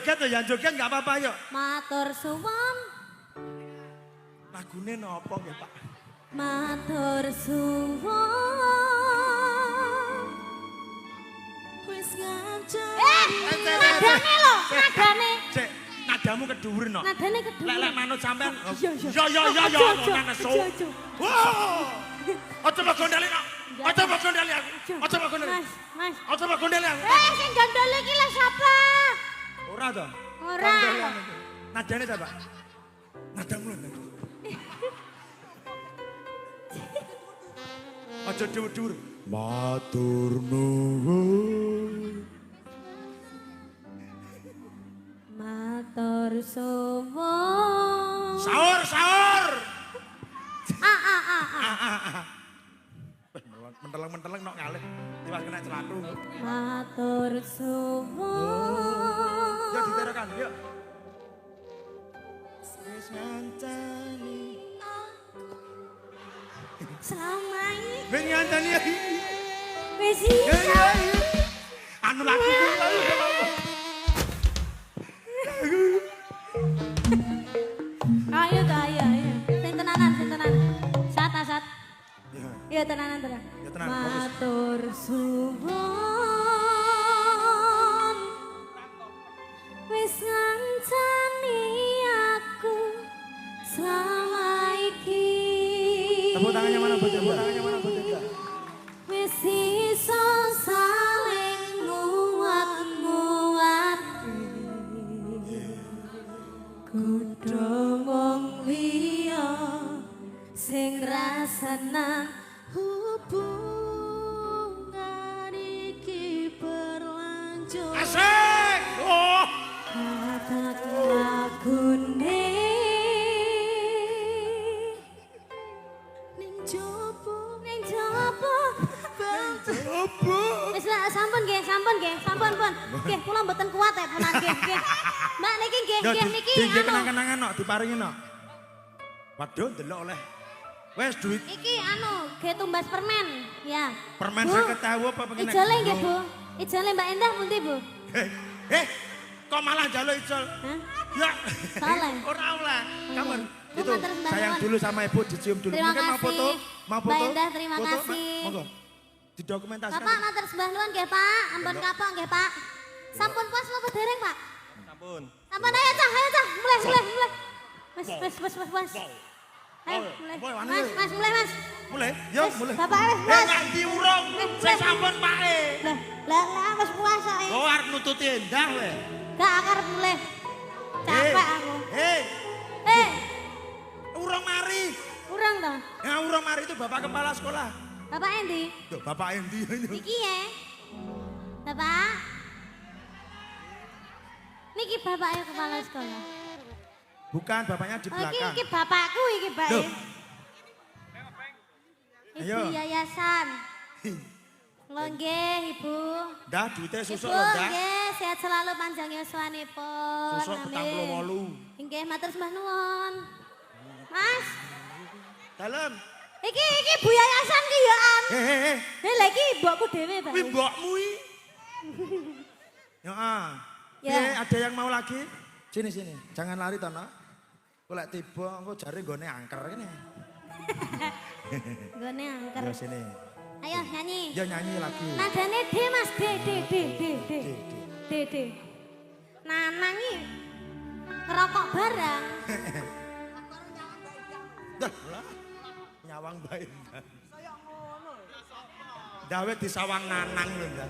joget tuh, yang joget nggak apa-apa yuk. Matur suwun. Lagune nopo nggih Pak? Matur suwun. Wis ngancani. Nadane lho, nadane. Cek, nadamu kedhuwur no. Nadane kedhuwur. Lek manut sampean. Iya. Yo ngono nesu. Wow. Aja mbok gondeli no. Aja mbok gondeli aku. Aja mbok gondeli. Mas. Aja mbok gondeli aku. Sing gondoli iki lho sapa? Ora to? Ora. Nadane sapa? Nadamu lho. Aja dhuwur-dhuwur. Matur nuwun. Matur suwun. Sahur. Menteleng-menteleng nok ngalih. Tiwas kena celatu. Matur suwun. Ya diterokan, yuk. Wis ngancani. Selama ini. Wis ngancani. Wis iso. Anu lagu ku. Ayo. Sing tenanan. Sat. Iya tenanan. Ya tenan. Matur suwun. Wis ngancani aku selama iki. Tepuk tangannya mana buat Wis iso saling nguat-nguati. Kudu wong liya sing rasana hubungan iki berlanjut. Asik. Oh. Kata lagune ning jopo. Wis lah sampun nggih. Nggih kula mboten kuat ya punan nggih. Mbak niki niki. Nggih kenang-kenangan no diparingi no. Waduh delok oleh. Wes duit. Iki ge tumbas permen. Ya. Permen 50.000 apa pengen? Ijole nggih, Bu. Ijole Mbak Endah pundi, Bu? Kok malah njaluk ijol? Hah? Ya. Salah. Ora oleh. Kamu Bu, itu matur sembah sayang nuwun. dulu sama ibu dicium dulu. Terima Mungkin mau kasih. foto? Mbak Endah, terima kasih. Monggo. Didokumentasikan. Bapak matur sembah nuwun nggih, Pak. Ampun kapok nggih, Pak. Sampun puas napa dereng, Pak? Sampun. Sampun ayo, Cah. Mulai. Wes. Ayo, mulai. Mas, mulai, Mas. Mulai? Ya, Wes, mulai. Bapak wes, Mas. Nganti urung. Saya sampun Pak e. Lah wis puasa ya. Oh, arep nututi endah we. Gak arep mulai. Capek aku. Urung mari. Kurang toh. Ya urung mari itu Bapak Kepala Sekolah. Bapak endi? Tuh, Bapak endi? Iki ya. Bapak. Niki bapaknya kepala sekolah. Bukan, bapaknya di belakang. Iki bapakku iki, Pak. Loh. Ibu Ayo. yayasan. Lho nggih, Ibu. Dah duitnya susuk Ibu lho, dah. nggih, sehat selalu panjang yuswanipun. Susuk petang puluh wolu. Nggih, matur sembah nuwun. Mas, Dalam. iki Bu yayasan ki ya an. Lha iki mbokku dhewe, Pak. Wih mbokmu i. Ya, Ya. ada yang mau lagi? Sini. Jangan lari, Tono. Kok lek tiba, engko jare nggone angker kene. Nggone angker. Ya sini. Ayo nyanyi. Ya nyanyi lagi. Nadane D Mas, D. Nanang iki ngerokok barang. Dah, nyawang bae. Dawe disawang nanang lho, Dah.